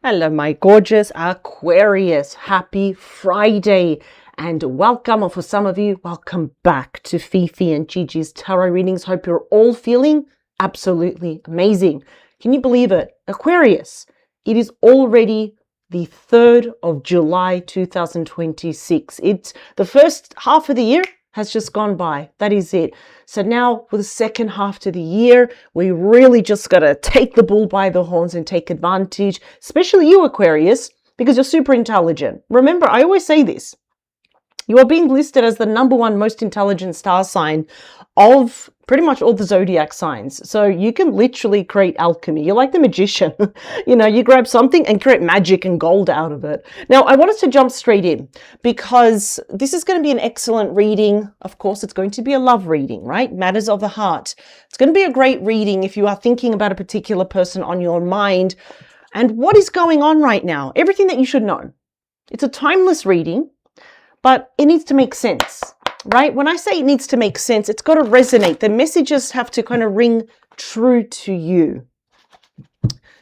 Hello, my gorgeous Aquarius. Happy Friday and welcome, or for some of you, welcome back to Fifi and Gigi's tarot readings. Hope you're all feeling absolutely amazing. Can you believe it? Aquarius, it is already the 3rd of July 2026. It's the first half of the year has just gone by. That is it. So now for the second half to the year, we really just got to take the bull by the horns and take advantage, especially you, Aquarius, because you're super intelligent. Remember, I always say this. You are being listed as the #1 most intelligent star sign of pretty much all the zodiac signs. So you can literally create alchemy. You're like the magician. You grab something and create magic and gold out of it. Now, I wanted to jump straight in because this is going to be an excellent reading. Of course, it's going to be a love reading, right? Matters of the heart. It's going to be a great reading if you are thinking about a particular person on your mind and what is going on right now. Everything that you should know. It's a timeless reading, but it needs to make sense. Right? When I say it needs to make sense, it's got to resonate. The messages have to kind of ring true to you.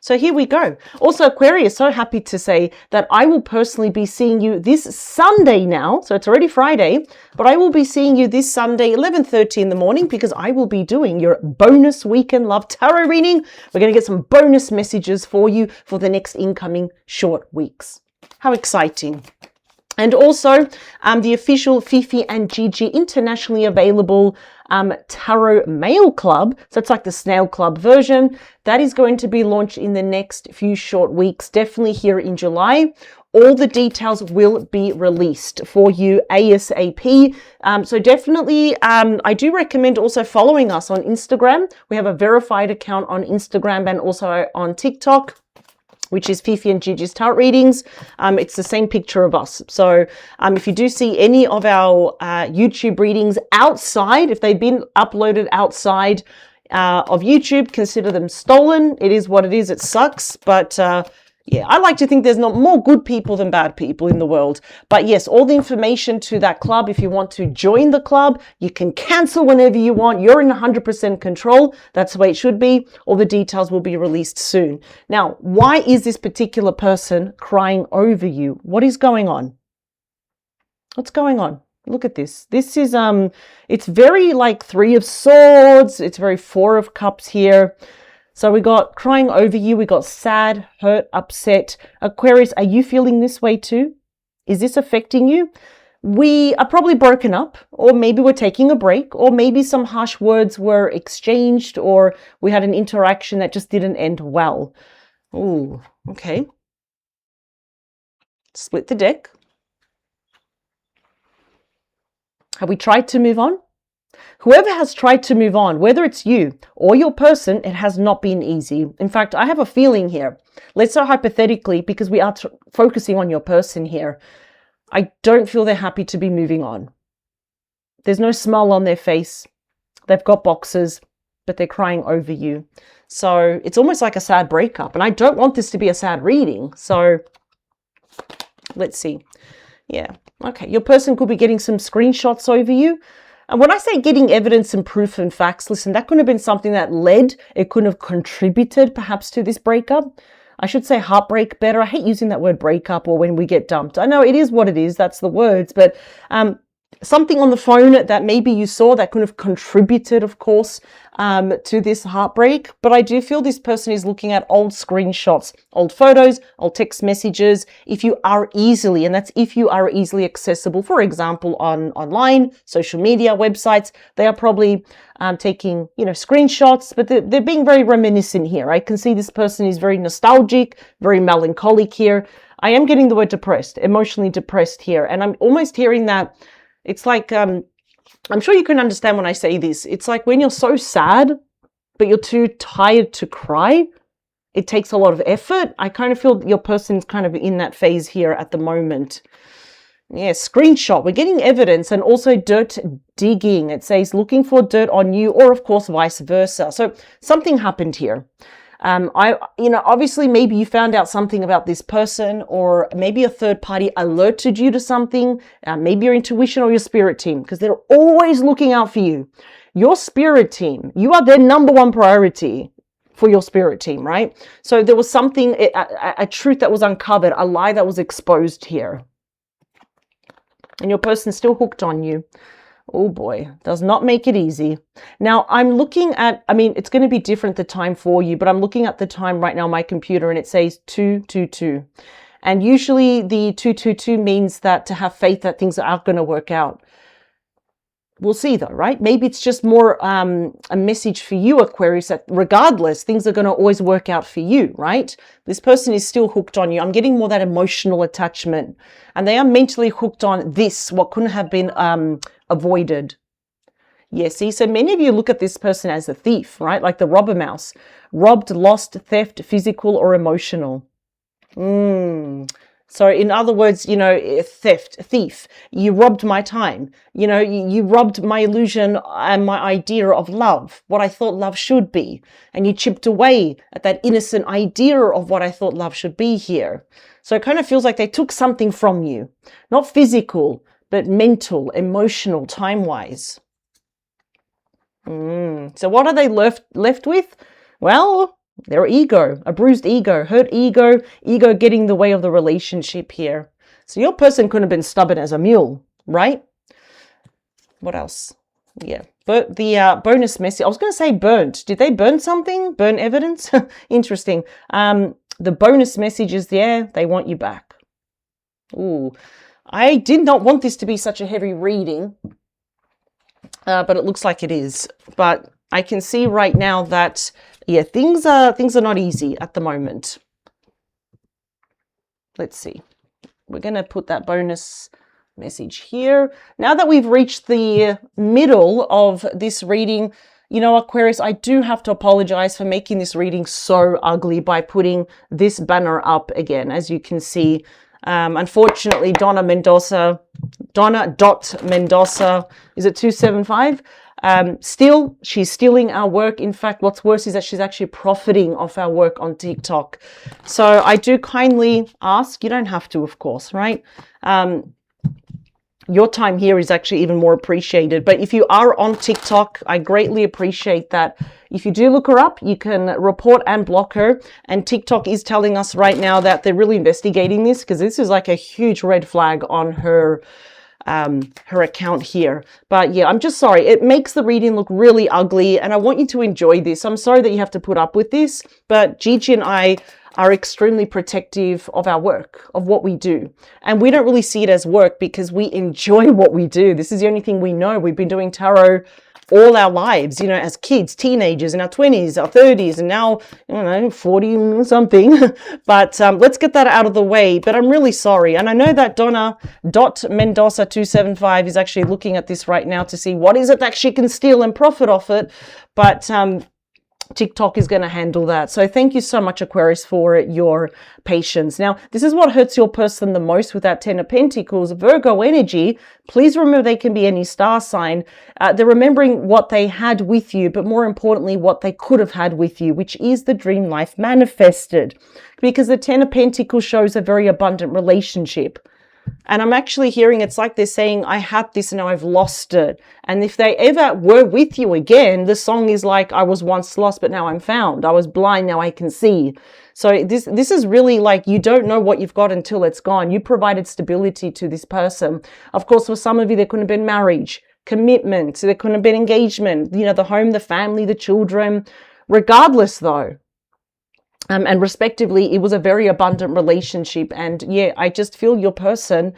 So here we go. Also, Aquarius, so happy to say that I will personally be seeing you this Sunday now. So it's already Friday, but I will be seeing you this Sunday, 11:30 in the morning, because I will be doing your bonus weekend love tarot reading. We're going to get some bonus messages for you for the next incoming short weeks. How exciting. And also the official Fifi and Gigi internationally available Tarot Mail Club. So it's like the Snail Club version. That is going to be launched in the next few short weeks, definitely here in July. All the details will be released for you ASAP. So definitely, I do recommend also following us on Instagram. We have a verified account on Instagram and also on TikTok, which is Fifi and Gigi's Tarot Readings. It's the same picture of us. So if you do see any of our YouTube readings outside, if they've been uploaded outside of YouTube, consider them stolen. It is what it is. It sucks. But yeah, I like to think there's not more good people than bad people in the world. But yes, all the information to that club, if you want to join the club, you can cancel whenever you want. You're in 100% control. That's the way it should be. All the details will be released soon. Now, why is this particular person crying over you? What is going on? What's going on? Look at this. This is, it's very like 3 of Swords. It's very 4 of Cups here. So we got crying over you, we got sad, hurt, upset. Aquarius, are you feeling this way too? Is this affecting you? We are probably broken up, or maybe we're taking a break, or maybe some harsh words were exchanged, or we had an interaction that just didn't end well. Oh, okay. Split the deck. Have we tried to move on? Whoever has tried to move on, whether it's you or your person, it has not been easy. In fact, I have a feeling here. Let's say hypothetically, because we are focusing on your person here. I don't feel they're happy to be moving on. There's no smile on their face. They've got boxes, but they're crying over you. So it's almost like a sad breakup. And I don't want this to be a sad reading. So let's see. Yeah. Okay. Your person could be getting some screenshots over you. And when I say getting evidence and proof and facts, listen, that couldn't have been something that led, it couldn't have contributed perhaps to this breakup. I should say heartbreak better. I hate using that word breakup or when we get dumped. I know it is what it is. That's the words. But something on the phone that maybe you saw that could have contributed, of course, to this heartbreak. But I do feel this person is looking at old screenshots, old photos, old text messages. If you are easily, and that's if you are easily accessible, for example, online, social media, websites, they are probably taking, screenshots, but they're being very reminiscent here. I can see this person is very nostalgic, very melancholic here. I am getting the word depressed, emotionally depressed here. And I'm almost hearing that it's like, I'm sure you can understand when I say this. It's like when you're so sad, but you're too tired to cry, it takes a lot of effort. I kind of feel your person's kind of in that phase here at the moment. Yeah, screenshot. We're getting evidence and also dirt digging. It says looking for dirt on you, or of course vice versa. So something happened here. Obviously maybe you found out something about this person, or maybe a third party alerted you to something, maybe your intuition or your spirit team, because they're always looking out for you. Your spirit team, you are their #1 priority. for your spirit team, right? So there was something, a truth that was uncovered, a lie that was exposed here. And your person's still hooked on you. Oh boy, does not make it easy. Now I'm looking at, I mean, it's going to be different the time for you, but I'm looking at the time right now on my computer and it says 222. And usually the 222 means that to have faith that things are going to work out. We'll see though, right? Maybe it's just more a message for you, Aquarius, that regardless, things are going to always work out for you, right? This person is still hooked on you. I'm getting more that emotional attachment. And they are mentally hooked on this, what couldn't have been avoided. Yeah, see, so many of you look at this person as a thief, right? Like the robber mouse. Robbed, lost, theft, physical or emotional. So in other words, you know, thief, you robbed my time, you know, you robbed my illusion and my idea of love, what I thought love should be. And you chipped away at that innocent idea of what I thought love should be here. So it kind of feels like they took something from you, not physical, but mental, emotional, time-wise. So what are they left with? Well, their ego, a bruised ego, hurt ego, ego getting in the way of the relationship here. So your person couldn't have been stubborn as a mule, right? What else? Yeah, but the bonus message, I was going to say burnt. Did they burn something? Burn evidence? Interesting. The bonus message is there. They want you back. Ooh, I did not want this to be such a heavy reading, but it looks like it is. But I can see right now that, yeah, things are not easy at the moment. Let's see. We're going to put that bonus message here. Now that we've reached the middle of this reading, you know, Aquarius, I do have to apologize for making this reading so ugly by putting this banner up again. As you can see, unfortunately, Donna Mendoza, is it 275? She's stealing our work. In fact, what's worse is that she's actually profiting off our work on TikTok. So I do kindly ask, you don't have to, of course, right? Your time here is actually even more appreciated. But if you are on TikTok, I greatly appreciate that. If you do look her up, you can report and block her. And TikTok is telling us right now that they're really investigating this, because this is like a huge red flag on her account here. But yeah, I'm just sorry. It makes the reading look really ugly, and I want you to enjoy this. I'm sorry that you have to put up with this, but Gigi and I are extremely protective of our work, of what we do. And we don't really see it as work because we enjoy what we do. This is the only thing we know. We've been doing tarot all our lives, you know, as kids, teenagers, in our 20s, our 30s, and now, you know, 40 something. But let's get that out of the way. But I'm really sorry. And I know that Donna Mendoza 275 is actually looking at this right now to see what is it that she can steal and profit off it. But TikTok is going to handle that. So thank you so much, Aquarius, for your patience. Now, this is what hurts your person the most with that 10 of Pentacles. Virgo energy, please remember they can be any star sign. They're remembering what they had with you, but more importantly, what they could have had with you, which is the dream life manifested. Because the 10 of Pentacles shows a very abundant relationship. And I'm actually hearing it's like they're saying, I had this and now I've lost it. And if they ever were with you again, the song is like, I was once lost, but now I'm found. I was blind, now I can see. So this is really like, you don't know what you've got until it's gone. You provided stability to this person. Of course, for some of you, there couldn't have been marriage, commitment. There couldn't have been engagement, you know, the home, the family, the children. Regardless, though, and respectively, it was a very abundant relationship. And yeah, I just feel your person,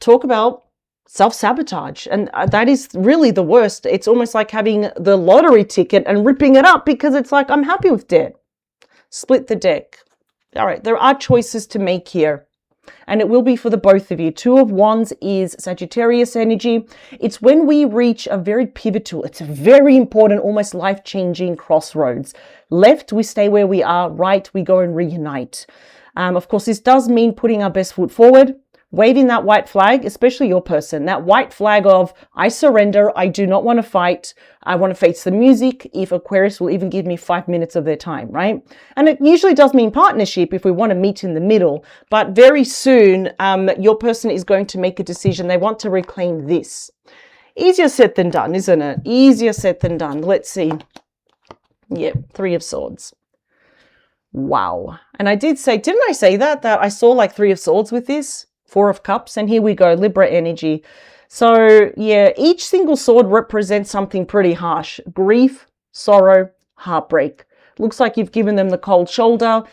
talk about self-sabotage. And that is really the worst. It's almost like having the lottery ticket and ripping it up, because it's like, I'm happy with debt. Split the deck. All right, there are choices to make here. And it will be for the both of you. Two of Wands is Sagittarius energy. It's when we reach a very pivotal, it's a very important, almost life-changing crossroads. Left, we stay where we are. Right, we go and reunite. Of course, this does mean putting our best foot forward, waving that white flag, especially your person, that white flag of, I surrender, I do not want to fight, I want to face the music, if Aquarius will even give me 5 minutes of their time, right? And it usually does mean partnership if we want to meet in the middle, but very soon, your person is going to make a decision. They want to reclaim this. Easier said than done, isn't it? Easier said than done. Let's see. Yeah, Three of Swords. Wow. And I did say, didn't I say that I saw like Three of Swords with this? Four of Cups. And here we go, Libra energy. So yeah, each single sword represents something pretty harsh. Grief, sorrow, heartbreak. Looks like you've given them the cold shoulder.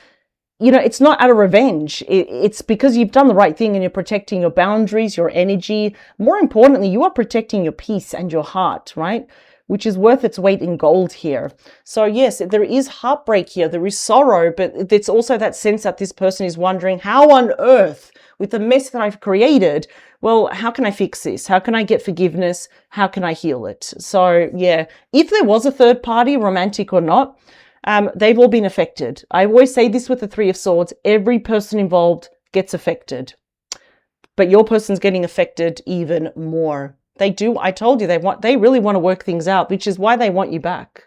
You know, it's not out of revenge. It's because you've done the right thing and you're protecting your boundaries, your energy. More importantly, you are protecting your peace and your heart, right? Which is worth its weight in gold here. So yes, there is heartbreak here. There is sorrow, but it's also that sense that this person is wondering, how on earth, with the mess that I've created, well, how can I fix this? How can I get forgiveness? How can I heal it? So yeah, if there was a third party, romantic or not, they've all been affected. I always say this with the Three of Swords, every person involved gets affected, but your person's getting affected even more. They do. I told you they really want to work things out, which is why they want you back.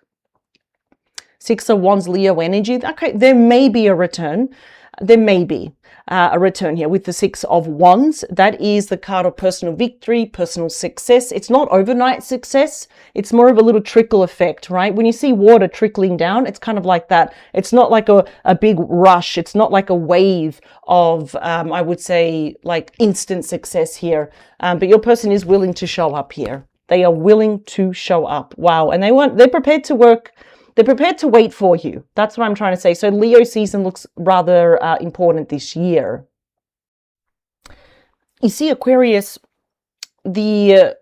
Six of Wands, Leo energy. Okay, there may be a return. There may be a return here with the Six of Wands. That is the card of personal victory, personal success. It's not overnight success. It's more of a little trickle effect, right? When you see water trickling down, it's kind of like that. It's not like a big rush. It's not like a wave of, I would say, like instant success here. But your person is willing to show up here. They are willing to show up. Wow. And they're prepared to work. They're prepared to wait for you. That's what I'm trying to say. So Leo season looks rather important this year. You see, Aquarius, the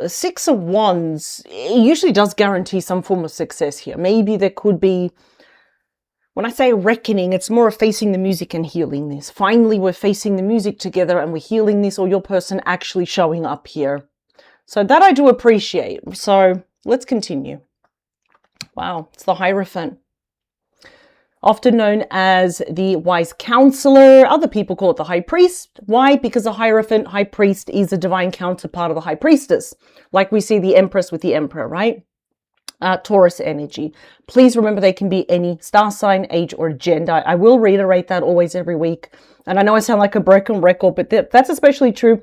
Six of Wands usually does guarantee some form of success here. Maybe there could be, when I say reckoning, it's more of facing the music and healing this. Finally, we're facing the music together and we're healing this, or your person actually showing up here. So that I do appreciate. So let's continue. Wow, it's the Hierophant. Often known as the wise counselor. Other people call it the high priest. Why? Because the Hierophant, high priest, is a divine counterpart of the high priestess. Like we see the empress with the emperor, right? Taurus energy. Please remember they can be any star sign, age, or gender. I will reiterate that always every week. And I know I sound like a broken record, but that's especially true.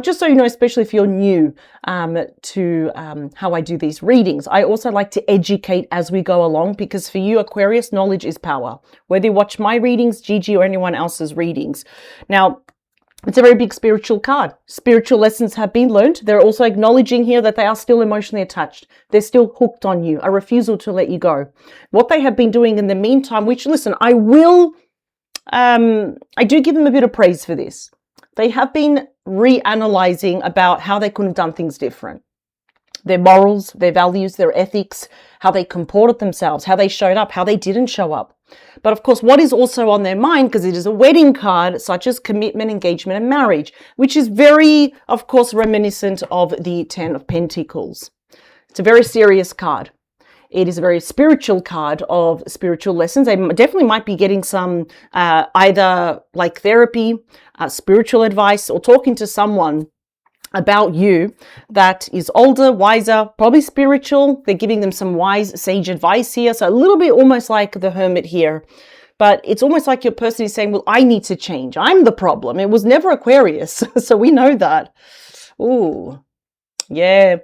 Just so you know, especially if you're new to how I do these readings. I also like to educate as we go along, because for you, Aquarius, knowledge is power. Whether you watch my readings, Gigi, or anyone else's readings. Now, it's a very big spiritual card. Spiritual lessons have been learned. They're also acknowledging here that they are still emotionally attached. They're still hooked on you, a refusal to let you go. What they have been doing in the meantime, which, listen, I do give them a bit of praise for this. They have been reanalyzing about how they could have done things different. Their morals, their values, their ethics, how they comported themselves, how they showed up, how they didn't show up. But of course, what is also on their mind, because it is a wedding card, such as commitment, engagement, and marriage, which is very, of course, reminiscent of the Ten of Pentacles. It's a very serious card. It is a very spiritual card of spiritual lessons. They definitely might be getting some either like therapy, spiritual advice, or talking to someone about you that is older, wiser, probably spiritual. They're giving them some wise sage advice here. So a little bit almost like the Hermit here. But it's almost like your person is saying, well, I need to change. I'm the problem. It was never Aquarius. So we know that. Ooh, yeah.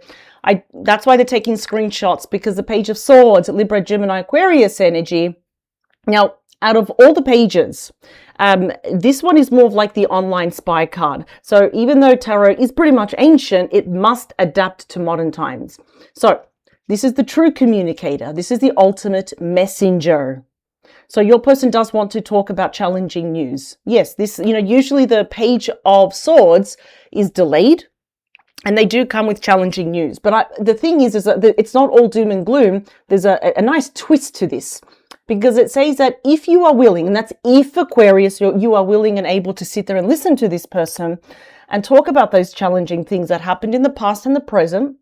That's why they're taking screenshots, because the Page of Swords, Libra, Gemini, Aquarius energy. Now, out of all the pages, this one is more of like the online spy card. So even though tarot is pretty much ancient, it must adapt to modern times. So this is the true communicator. This is the ultimate messenger. So your person does want to talk about challenging news. Yes, this, usually the Page of Swords is delayed, and they do come with challenging news. But the thing is that it's not all doom and gloom. There's a nice twist to this, because it says that if you are willing, and that's if Aquarius, you are willing and able to sit there and listen to this person and talk about those challenging things that happened in the past and the present,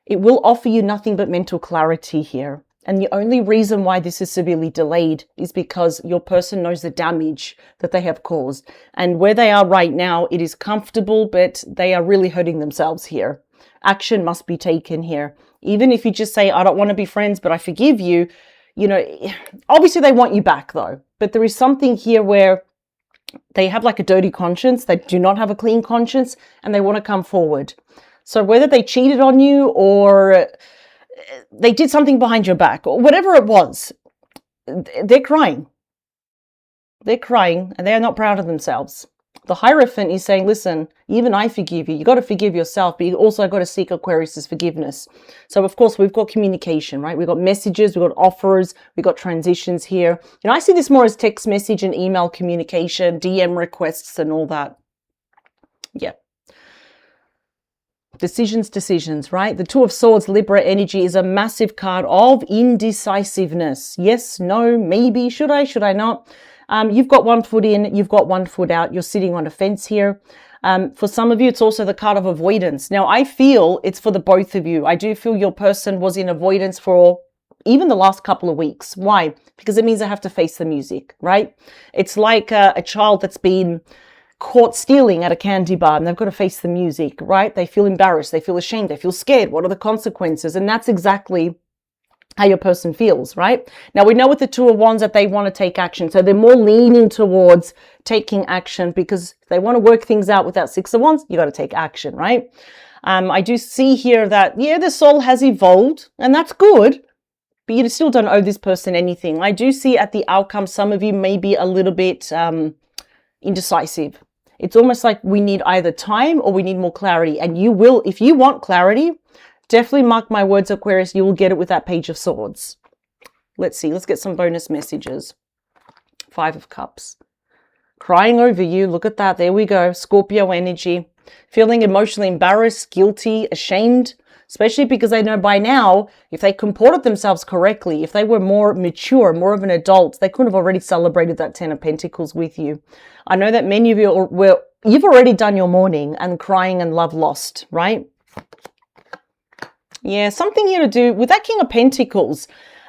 it will offer you nothing but mental clarity here. And the only reason why this is severely delayed is because your person knows the damage that they have caused. And where they are right now, it is comfortable, but they are really hurting themselves here. Action must be taken here. Even if you just say, I don't want to be friends, but I forgive you, obviously they want you back though. But there is something here where they have like a dirty conscience. They do not have a clean conscience, and they want to come forward. So whether they cheated on you or they did something behind your back or whatever it was. They're crying. They're crying and they are not proud of themselves. The Hierophant is saying, listen, even I forgive you. You got to forgive yourself, but you also got to seek Aquarius's forgiveness. So, of course, we've got communication, right? We've got messages, we've got offers, we've got transitions here. You know, I see this more as text message and email communication, DM requests and all that. Yeah. Decisions, right? The Two of Swords, Libra energy is a massive card of indecisiveness. Yes, no, maybe, should I not? You've got one foot in, you've got one foot out. You're sitting on a fence here. For some of you, it's also the card of avoidance. Now, I feel it's for the both of you. I do feel your person was in avoidance for even the last couple of weeks. Why? Because it means they have to face the music, right? It's like a child that's been caught stealing at a candy bar and they've got to face the music, right? They feel embarrassed, they feel ashamed, they feel scared. What are the consequences? And that's exactly how your person feels, right? Now, we know with the Two of Wands that they want to take action. So they're more leaning towards taking action because if they want to work things out with that Six of Wands, you got to take action, right? I do see here that, yeah, the soul has evolved and that's good, but you still don't owe this person anything. I do see at the outcome, some of you may be a little bit indecisive. It's almost like we need either time or we need more clarity. And you will, if you want clarity, definitely mark my words, Aquarius, you will get it with that Page of Swords. Let's see. Let's get some bonus messages. Five of Cups. Crying over you. Look at that. There we go. Scorpio energy. Feeling emotionally embarrassed, guilty, ashamed, especially because they know by now, if they comported themselves correctly, if they were more mature, more of an adult, they could have already celebrated that Ten of Pentacles with you. I know that many of you you've already done your mourning and crying and love lost, right? Yeah, something here to do with that King of Pentacles,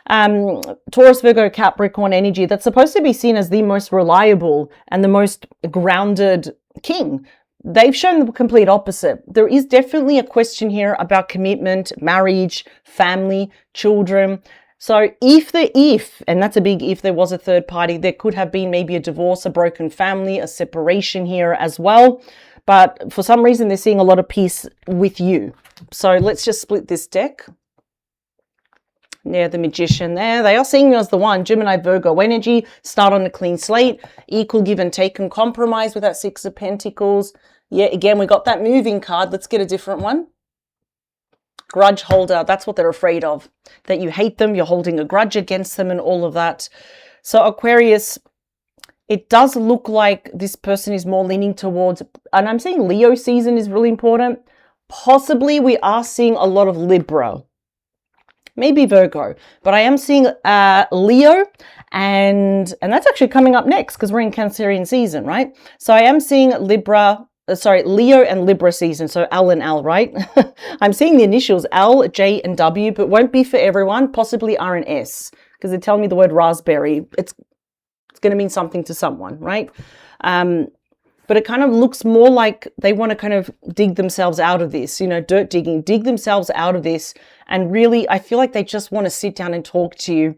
Taurus, Virgo, Capricorn energy, that's supposed to be seen as the most reliable and the most grounded king. They've shown the complete opposite. There is definitely a question here about commitment, marriage, family, children. So and that's a big if, there was a third party, there could have been maybe a divorce, a broken family, a separation here as well. But for some reason, they're seeing a lot of peace with you. So let's just split this deck. Yeah, the Magician there. They are seeing you as the one. Gemini, Virgo energy. Start on a clean slate. Equal give and take and compromise with that Six of Pentacles. Yeah, again, we got that moving card. Let's get a different one. Grudge holder. That's what they're afraid of. That you hate them. You're holding a grudge against them and all of that. So Aquarius, it does look like this person is more leaning towards, and I'm saying Leo season is really important. Possibly we are seeing a lot of Libra. Maybe Virgo, but I am seeing Leo, and that's actually coming up next because we're in Cancerian season, right? So I am seeing Leo and Libra season, so L and L, right? I'm seeing the initials L, J, and W, but won't be for everyone, possibly R and S, because they're telling me the word raspberry. It's going to mean something to someone, right? But it kind of looks more like they want to kind of dig themselves out of this, you know, dirt digging, dig themselves out of this. And really, I feel like they just want to sit down and talk to you.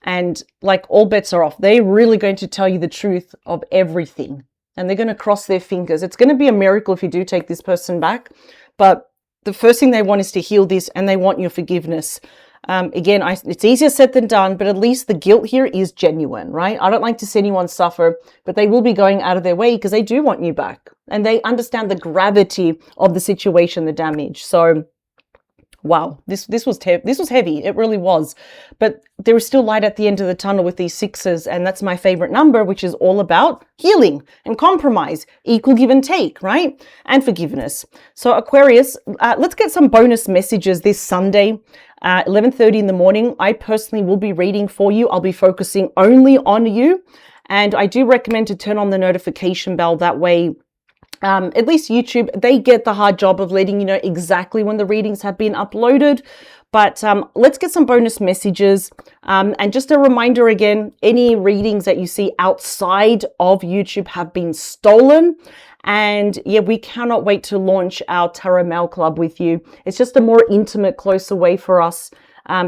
And like all bets are off. They're really going to tell you the truth of everything. And they're going to cross their fingers. It's going to be a miracle if you do take this person back. But the first thing they want is to heal this, and they want your forgiveness. Again, it's easier said than done, but at least the guilt here is genuine, right? I don't like to see anyone suffer, but they will be going out of their way because they do want you back. And they understand the gravity of the situation, the damage. So, wow, this was heavy. It really was. But there is still light at the end of the tunnel with these sixes. And that's my favorite number, which is all about healing and compromise, equal give and take, right? And forgiveness. So Aquarius, let's get some bonus messages this Sunday. 11:30 in the morning. I personally will be reading for you. I'll be focusing only on you. And I do recommend to turn on the notification bell. That way, at least YouTube, they get the hard job of letting you know exactly when the readings have been uploaded. But let's get some bonus messages. And just a reminder again, any readings that you see outside of YouTube have been stolen. And yeah, we cannot wait to launch our Tarot Mail Club with you. It's just a more intimate, closer way for us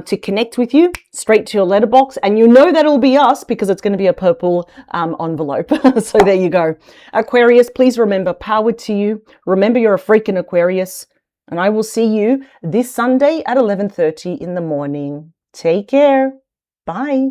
to connect with you straight to your letterbox. And you know that it'll be us because it's going to be a purple envelope. So there you go. Aquarius, please remember, power to you. Remember, you're a freaking Aquarius. And I will see you this Sunday at 11:30 in the morning. Take care. Bye.